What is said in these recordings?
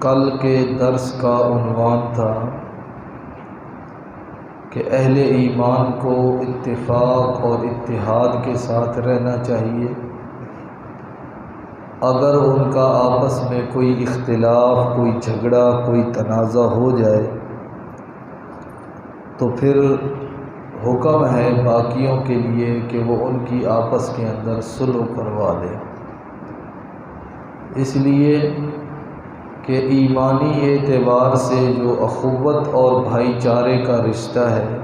کل کے درس کا عنوان تھا کہ اہل ایمان کو اتفاق اور اتحاد کے ساتھ رہنا چاہیے۔ اگر ان کا آپس میں کوئی اختلاف، کوئی جھگڑا، کوئی تنازع ہو جائے تو پھر حکم ہے باقیوں کے لیے کہ وہ ان کی آپس کے اندر صلح کروا دیں، اس لیے کہ ایمانی اعتبار سے جو اخوت اور بھائی چارے کا رشتہ ہے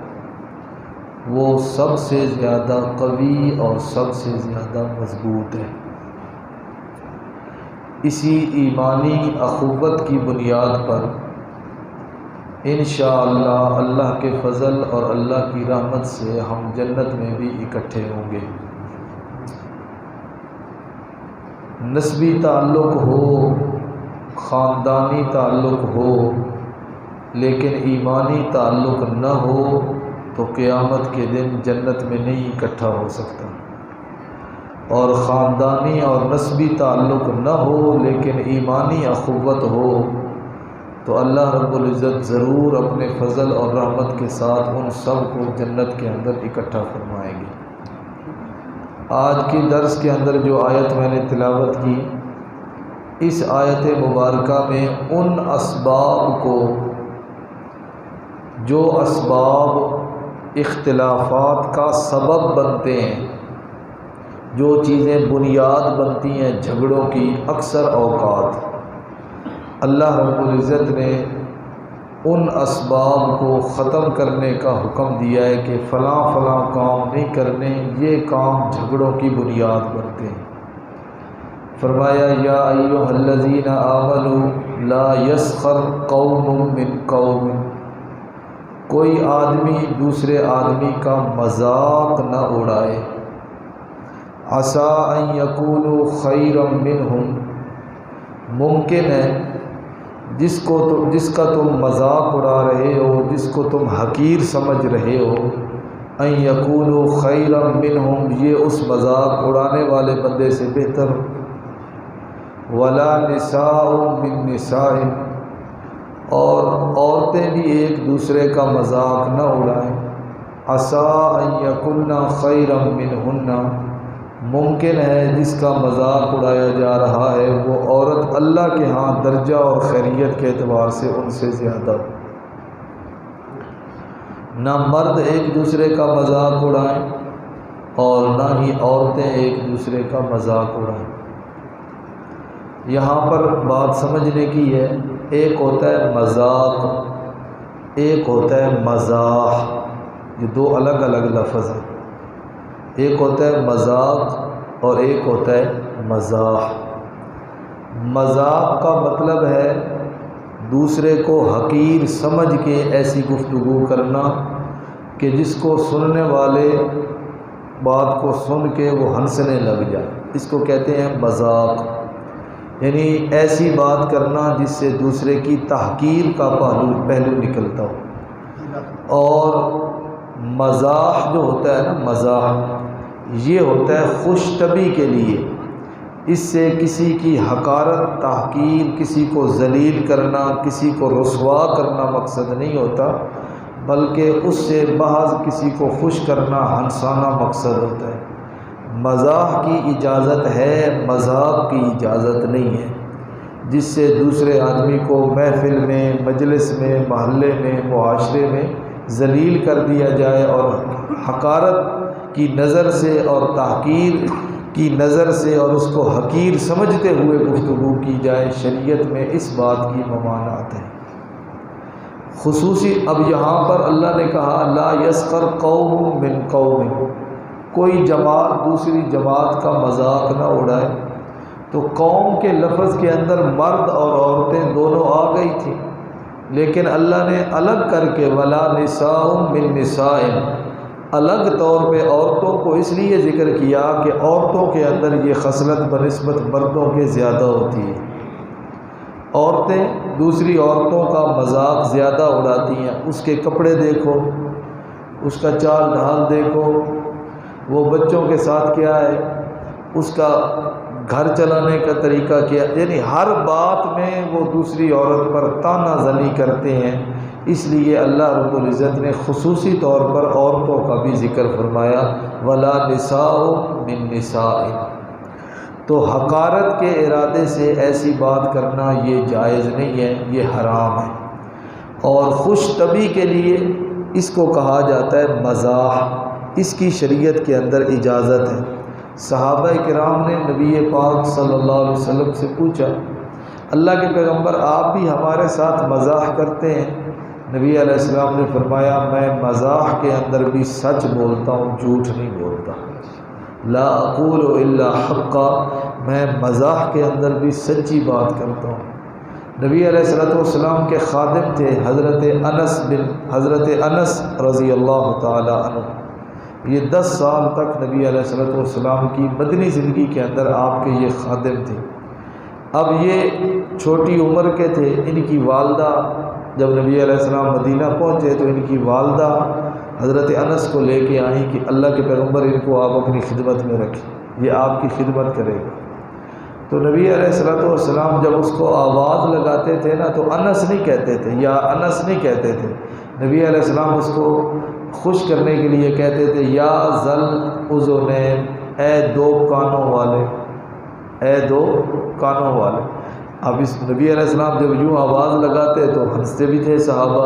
وہ سب سے زیادہ قوی اور سب سے زیادہ مضبوط ہے۔ اسی ایمانی اخوت کی بنیاد پر انشاءاللہ اللہ کے فضل اور اللہ کی رحمت سے ہم جنت میں بھی اکٹھے ہوں گے۔ نسبی تعلق ہو، خاندانی تعلق ہو، لیکن ایمانی تعلق نہ ہو تو قیامت کے دن جنت میں نہیں اکٹھا ہو سکتا، اور خاندانی اور نسبی تعلق نہ ہو لیکن ایمانی اخوت ہو تو اللہ رب العزت ضرور اپنے فضل اور رحمت کے ساتھ ان سب کو جنت کے اندر اکٹھا فرمائیں گے۔ آج کی درس کے اندر جو آیت میں نے تلاوت کی، اس آیت مبارکہ میں ان اسباب کو، جو اسباب اختلافات کا سبب بنتے ہیں، جو چیزیں بنیاد بنتی ہیں جھگڑوں کی، اکثر اوقات اللہ رب العزت نے ان اسباب کو ختم کرنے کا حکم دیا ہے کہ فلاں فلاں کام نہیں کرنے، یہ کام جھگڑوں کی بنیاد بنتے ہیں۔ فرمایا یا ایھا الذین آمنوا لا یسخر قوم من قوم، کوئی آدمی دوسرے آدمی کا مذاق نہ اڑائے۔ عسیٰ ان یکونوا خیرا منہم، ممکن ہے جس کا تم مذاق اڑا رہے ہو، جس کو تم حقیر سمجھ رہے ہو، ان یکونوا خیرا منہم، یہ اس مذاق اڑانے والے بندے سے بہتر ہو۔ ولا نساء من نساء، اور عورتیں بھی ایک دوسرے کا مذاق نہ اڑائیں۔ عسیٰ ان یکن خیرا منہن، ممکن ہے جس کا مذاق اڑایا جا رہا ہے وہ عورت اللہ کے ہاں درجہ اور خیریت کے اعتبار سے ان سے زیادہ ہو۔ نہ مرد ایک دوسرے کا مذاق اڑائیں اور نہ ہی عورتیں ایک دوسرے کا مذاق اڑائیں۔ یہاں پر بات سمجھنے کی ہے، ایک ہوتا ہے مذاق، ایک ہوتا ہے مزاح، یہ دو الگ الگ لفظ ہیں۔ ایک ہوتا ہے مذاق اور ایک ہوتا ہے مزاح۔ مذاق کا مطلب ہے دوسرے کو حقیر سمجھ کے ایسی گفتگو کرنا کہ جس کو سننے والے بات کو سن کے وہ ہنسنے لگ جائے، اس کو کہتے ہیں مذاق، یعنی ایسی بات کرنا جس سے دوسرے کی تحقیر کا پہلو نکلتا ہو۔ اور مزاح جو ہوتا ہے نا، مزاح یہ ہوتا ہے خوش طبعی کے لیے، اس سے کسی کی حقارت، تحقیر، کسی کو ذلیل کرنا، کسی کو رسوا کرنا مقصد نہیں ہوتا، بلکہ اس سے محض کسی کو خوش کرنا، ہنسانا مقصد ہوتا ہے۔ مزاح کی اجازت ہے، مذاق کی اجازت نہیں ہے، جس سے دوسرے آدمی کو محفل میں، مجلس میں، محلے میں، معاشرے میں ذلیل کر دیا جائے اور حقارت کی نظر سے اور تحقیر کی نظر سے اور اس کو حقیر سمجھتے ہوئے گفتگو کی جائے۔ شریعت میں اس بات کی ممانعت ہے۔ خصوصی اب یہاں پر اللہ نے کہا لا یسخر قوم من قوم، کوئی جماعت دوسری جماعت کا مذاق نہ اڑائے، تو قوم کے لفظ کے اندر مرد اور عورتیں دونوں آ گئی تھیں، لیکن اللہ نے الگ کر کے ولا نساء من نساء، الگ طور پہ عورتوں کو اس لیے ذکر کیا کہ عورتوں کے اندر یہ خصلت بنسبت مردوں کے زیادہ ہوتی ہے۔ عورتیں دوسری عورتوں کا مذاق زیادہ اڑاتی ہیں، اس کے کپڑے دیکھو، اس کا چال ڈھال دیکھو، وہ بچوں کے ساتھ کیا ہے، اس کا گھر چلانے کا طریقہ کیا، یعنی ہر بات میں وہ دوسری عورت پر طعنہ زنی کرتے ہیں۔ اس لیے اللہ رب العزت نے خصوصی طور پر عورتوں کا بھی ذکر فرمایا، ولا نساء من نساء۔ تو حقارت کے ارادے سے ایسی بات کرنا یہ جائز نہیں ہے، یہ حرام ہے۔ اور خوش طبعی کے لیے اس کو کہا جاتا ہے مزاح، اس کی شریعت کے اندر اجازت ہے۔ صحابہ کرام نے نبی پاک صلی اللہ علیہ وسلم سے پوچھا، اللہ کے پیغمبر آپ بھی ہمارے ساتھ مزاح کرتے ہیں؟ نبی علیہ السلام نے فرمایا، میں مزاح کے اندر بھی سچ بولتا ہوں، جھوٹ نہیں بولتا۔ لا اقول الا حقا، میں مزاح کے اندر بھی سچی بات کرتا ہوں۔ نبی علیہ السلام کے خادم تھے حضرت انس رضی اللہ تعالی عنہ، یہ 10 سال تک نبی علیہ السلام کی مدنی زندگی کے اندر آپ کے یہ خادم تھے۔ اب یہ چھوٹی عمر کے تھے، ان کی والدہ جب نبی علیہ السلام مدینہ پہنچے تو ان کی والدہ حضرت انس کو لے کے آئیں کہ اللہ کے پیغمبر ان کو آپ اپنی خدمت میں رکھیں، یہ آپ کی خدمت کرے گا۔ تو نبی علیہ السلام جب اس کو آواز لگاتے تھے نا تو انس نہیں کہتے تھے، یا انس نہیں کہتے تھے، نبی علیہ السلام اس کو خوش کرنے کے لیے کہتے تھے یا ذل اذنین، اے 2 کانوں والے، اے 2 کانوں والے۔ اب اس نبی علیہ السلام جب یوں آواز لگاتے تو ہنستے بھی تھے صحابہ،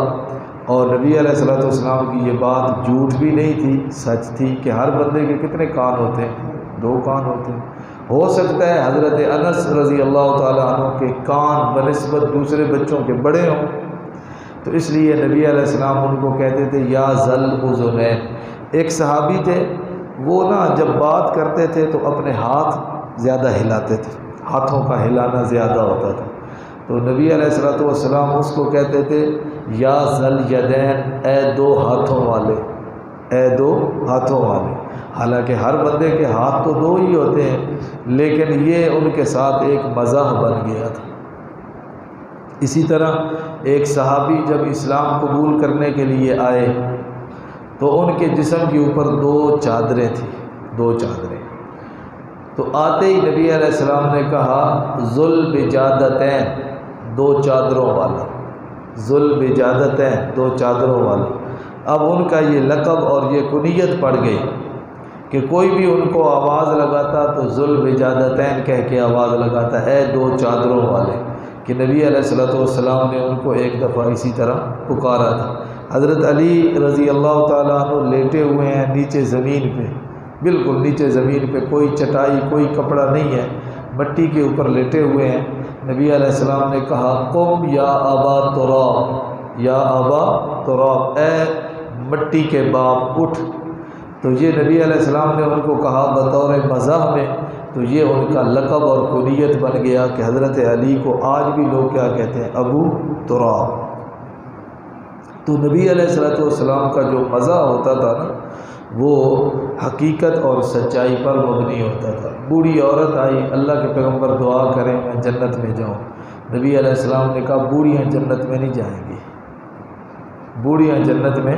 اور نبی علیہ السلام کی یہ بات جھوٹ بھی نہیں تھی، سچ تھی کہ ہر بندے کے کتنے کان ہوتے ہیں؟ 2 کان ہوتے ہیں۔ ہو سکتا ہے حضرت انس رضی اللہ تعالی عنہ کے کان بنسبت دوسرے بچوں کے بڑے ہوں، تو اس لیے نبی علیہ السلام ان کو کہتے تھے یا ذل اذنین۔ ایک صحابی تھے، وہ نا جب بات کرتے تھے تو اپنے ہاتھ زیادہ ہلاتے تھے، ہاتھوں کا ہلانا زیادہ ہوتا تھا، تو نبی علیہ السلام اس کو کہتے تھے یا ذل یدین، اے 2 ہاتھوں والے، اے 2 ہاتھوں والے۔ حالانکہ ہر بندے کے ہاتھ تو 2 ہی ہوتے ہیں، لیکن یہ ان کے ساتھ ایک مزاح بن گیا تھا۔ اسی طرح ایک صحابی جب اسلام قبول کرنے کے لیے آئے تو ان کے جسم کے اوپر 2 چادریں تھیں، 2 چادریں۔ تو آتے ہی نبی علیہ السلام نے کہا ذل بجادتین، 2 چادروں والا، ذل بجادتین، 2 چادروں والا۔ اب ان کا یہ لقب اور یہ کنیت پڑ گئی کہ کوئی بھی ان کو آواز لگاتا تو ذل بجادتین کہہ کے آواز لگاتا، اے 2 چادروں والے، کہ نبی علیہ السلام نے ان کو ایک دفعہ اسی طرح پکارا تھا۔ حضرت علی رضی اللہ تعالیٰ عنہ لیٹے ہوئے ہیں نیچے زمین پہ، بالکل نیچے زمین پہ، کوئی چٹائی کوئی کپڑا نہیں ہے، مٹی کے اوپر لیٹے ہوئے ہیں۔ نبی علیہ السلام نے کہا قم یا ابا تراب، یا ابا تراب، اے مٹی کے باپ اٹھ۔ تو یہ نبی علیہ السلام نے ان کو کہا بطور مزاح میں، تو یہ ان کا لقب اور کنیت بن گیا کہ حضرت علی کو آج بھی لوگ کیا کہتے ہیں؟ ابو تراب۔ تو نبی علیہ السلام کا جو مزاح ہوتا تھا نا وہ حقیقت اور سچائی پر مبنی ہوتا تھا۔ بوڑھی عورت آئی، اللہ کے پیغمبر دعا کریں میں جنت میں جاؤں، نبی علیہ السلام نے کہا بوڑھیاں جنت میں نہیں جائیں گی، بوڑھیاں جنت میں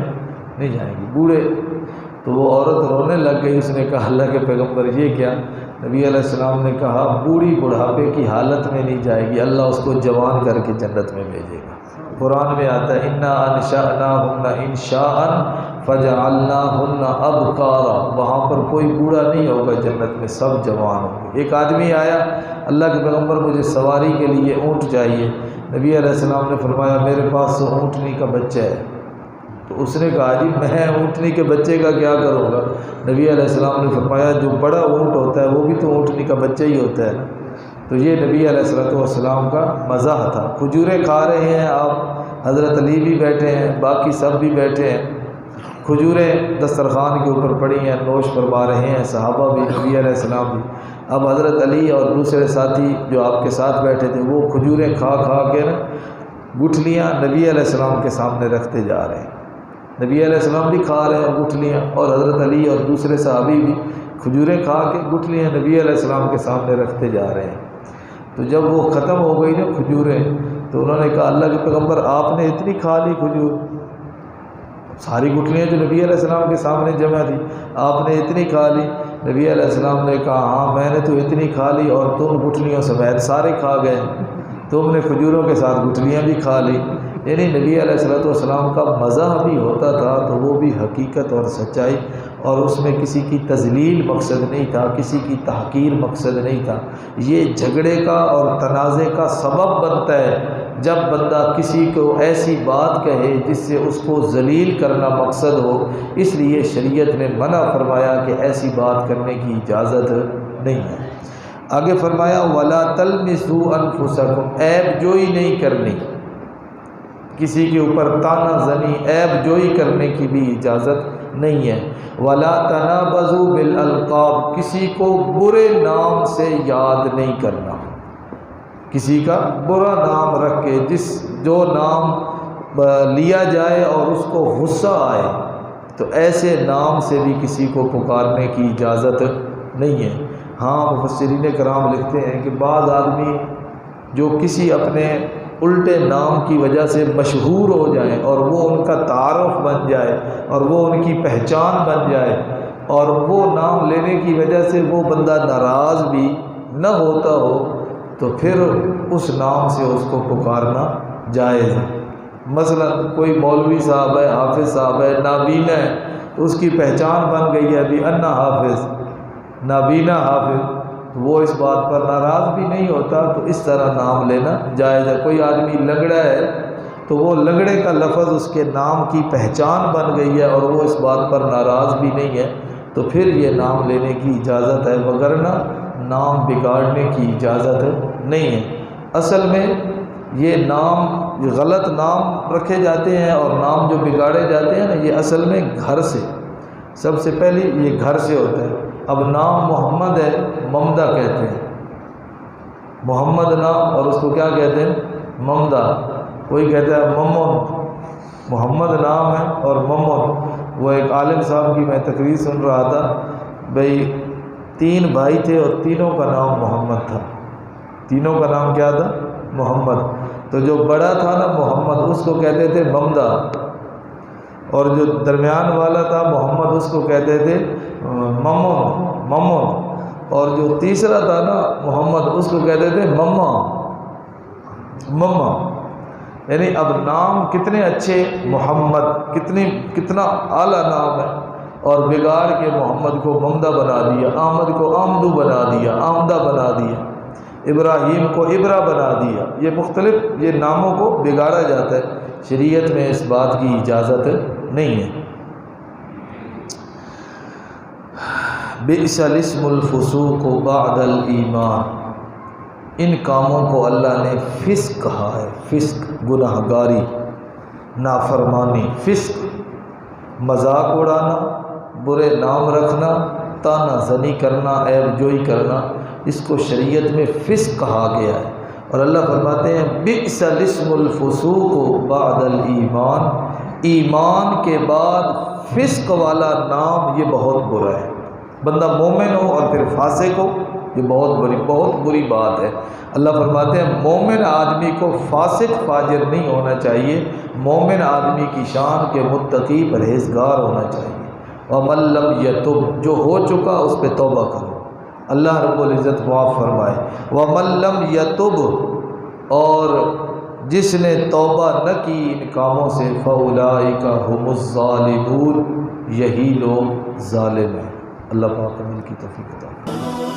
نہیں جائیں گی، بوڑھے۔ تو وہ عورت رونے لگ گئی، اس نے کہا اللہ کے پیغمبر یہ کیا؟ نبی علیہ السلام نے کہا بوڑھی بڑھاپے کی حالت میں نہیں جائے گی، اللہ اس کو جوان کر کے جنت میں بھیجے گا۔ قرآن میں آتا ہے انا انشأناہن انشاء فجعلناہن ابکارا، وہاں پر کوئی بوڑھا نہیں ہوگا جنت میں، سب جوان ہوں گے۔ ایک آدمی آیا، اللہ کے پیغمبر مجھے سواری کے لیے اونٹ چاہیے، نبی علیہ السلام نے فرمایا میرے پاس تو اونٹنی کا بچہ ہے۔ تو اس نے کہا جی میں اونٹنی کے بچے کا کیا کروں گا؟ نبی علیہ السلام نے فرمایا جو بڑا اونٹ ہوتا ہے وہ بھی تو اونٹنی کا بچہ ہی ہوتا ہے۔ تو یہ نبی علیہ السلام کا مزاح تھا۔ کھجوریں کھا رہے ہیں آپ، حضرت علی بھی بیٹھے ہیں، باقی سب بھی بیٹھے ہیں، کھجوریں دسترخوان کے اوپر پڑی ہیں، نوش فرما رہے ہیں، صحابہ بھی، نبی علیہ السلام بھی۔ اب حضرت علی اور دوسرے ساتھی جو آپ کے ساتھ بیٹھے تھے وہ کھجوریں کھا کھا کے نا گٹھلیاں نبی علیہ السلام کے سامنے رکھتے جا رہے ہیں۔ نبی علیہ السلام بھی کھا رہے ہیں گٹھلیاں، اور حضرت علی اور دوسرے صحابی بھی کھجوریں کھا کے گٹھلیاں نبی علیہ السلام کے سامنے رکھتے جا رہے ہیں۔ تو جب وہ ختم ہو گئی نا کھجوریں تو انہوں نے کہا اللہ کے پیغمبر آپ نے اتنی کھا لی کھجور؟ ساری گٹھلیاں جو نبی علیہ السلام کے سامنے جمع تھی آپ نے اتنی کھا لی؟ نبی علیہ السلام نے کہا ہاں میں نے تو اتنی کھا لی اور تم گٹھلیوں سمیت سارے کھا گئے، تم نے کھجوروں کے ساتھ گٹھلیاں بھی کھا لی۔ یعنی نبی علیہ السلام کا مزاح بھی ہوتا تھا تو وہ بھی حقیقت اور سچائی، اور اس میں کسی کی تذلیل مقصد نہیں تھا، کسی کی تحقیر مقصد نہیں تھا۔ یہ جھگڑے کا اور تنازع کا سبب بنتا ہے جب بندہ کسی کو ایسی بات کہے جس سے اس کو ذلیل کرنا مقصد ہو، اس لیے شریعت نے منع فرمایا کہ ایسی بات کرنے کی اجازت نہیں ہے۔ آگے فرمایا وَلَا تَلْمِسُوا أَنفُسَكُمْ، عیب جوئی نہیں کرنی، کسی کے اوپر تانا زنی عیب جوئی کرنے کی بھی اجازت نہیں ہے۔ وَلَا تَنَابَزُوا بِالْأَلْقَابِ، کسی کو برے نام سے یاد نہیں کرنا، کسی کا برا نام رکھ کے جو نام لیا جائے اور اس کو غصہ آئے تو ایسے نام سے بھی کسی کو پکارنے کی اجازت نہیں ہے۔ ہاں مفسرین کرام لکھتے ہیں کہ بعض آدمی جو کسی اپنے الٹے نام کی وجہ سے مشہور ہو جائیں اور وہ ان کا تعارف بن جائے اور وہ ان کی پہچان بن جائے، اور وہ نام لینے کی وجہ سے وہ بندہ ناراض بھی نہ ہوتا ہو تو پھر اس نام سے اس کو پکارنا جائز ہے۔ مثلا کوئی مولوی صاحب ہے، حافظ صاحب ہے، نابینا ہے، تو اس کی پہچان بن گئی ہے ابھی انا حافظ، نابینا حافظ، تو وہ اس بات پر ناراض بھی نہیں ہوتا، تو اس طرح نام لینا جائز ہے۔ کوئی آدمی لنگڑا ہے تو وہ لنگڑے کا لفظ اس کے نام کی پہچان بن گئی ہے اور وہ اس بات پر ناراض بھی نہیں ہے، تو پھر یہ نام لینے کی اجازت ہے، وگرنہ نام بگاڑنے کی اجازت نہیں ہے۔ اصل میں یہ نام غلط نام رکھے جاتے ہیں اور نام جو بگاڑے جاتے ہیں نا، یہ اصل میں گھر سے، سب سے پہلے یہ گھر سے ہوتا ہے۔ اب نام محمد ہے، ممدہ کہتے ہیں، محمد نام، اور اس کو کیا کہتے ہیں؟ ممدہ۔ کوئی کہتا ہے ممن، محمد نام ہے اور ممن۔ وہ ایک عالم صاحب کی میں تقریر سن رہا تھا، بھئی 3 بھائی تھے اور تینوں کا نام محمد تھا، تینوں کا نام کیا تھا؟ محمد۔ تو جو بڑا تھا نا محمد، اس کو کہتے تھے ممدہ، اور جو درمیان والا تھا محمد، اس کو کہتے تھے ممن، اور جو تیسرا تھا نا محمد، اس کو کہتے تھے مما۔ یعنی اب نام کتنے اچھے، محمد کتنا اعلیٰ نام ہے، اور بگاڑ کے محمد کو ممدہ بنا دیا، احمد کو آمدو بنا دیا، آمدہ بنا دیا، ابراہیم کو ابرا بنا دیا۔ یہ مختلف یہ ناموں کو بگاڑا جاتا ہے، شریعت میں اس بات کی اجازت نہیں ہے۔ بئس الاسم الفسوق بعد الایمان، ان کاموں کو اللہ نے فسق کہا ہے۔ فسق گناہ گاری، نافرمانی، فسق مذاق اڑانا، برے نام رکھنا، تانا زنی کرنا، عیب جوئی کرنا، اس کو شریعت میں فسق کہا گیا ہے۔ اور اللہ فرماتے ہیں بئس الاسم الفسوق بعد الایمان، ایمان کے بعد فسق والا نام یہ بہت برا ہے۔ بندہ مومن ہو اور پھر فاسق ہو، یہ بہت بری بات ہے۔ اللہ فرماتے ہیں مومن آدمی کو فاسق فاجر نہیں ہونا چاہیے، مومن آدمی کی شان کے متقی پرہیزگار ہونا چاہیے۔ وَمَن لَّمْ يَتُبْ، جو ہو چکا اس پہ توبہ کرو، اللہ رب العزت معاف فرمائے۔ وَمَن لَّمْ يَتُبْ، اور جس نے توبہ نہ کی ان کاموں سے، فَأُولَٰئِکَ هُمُ الظَّالِمُونَ، یہی لوگ ظالم ہیں۔ اللہ پاک ہمیں ان کی توفیق عطا فرمائے۔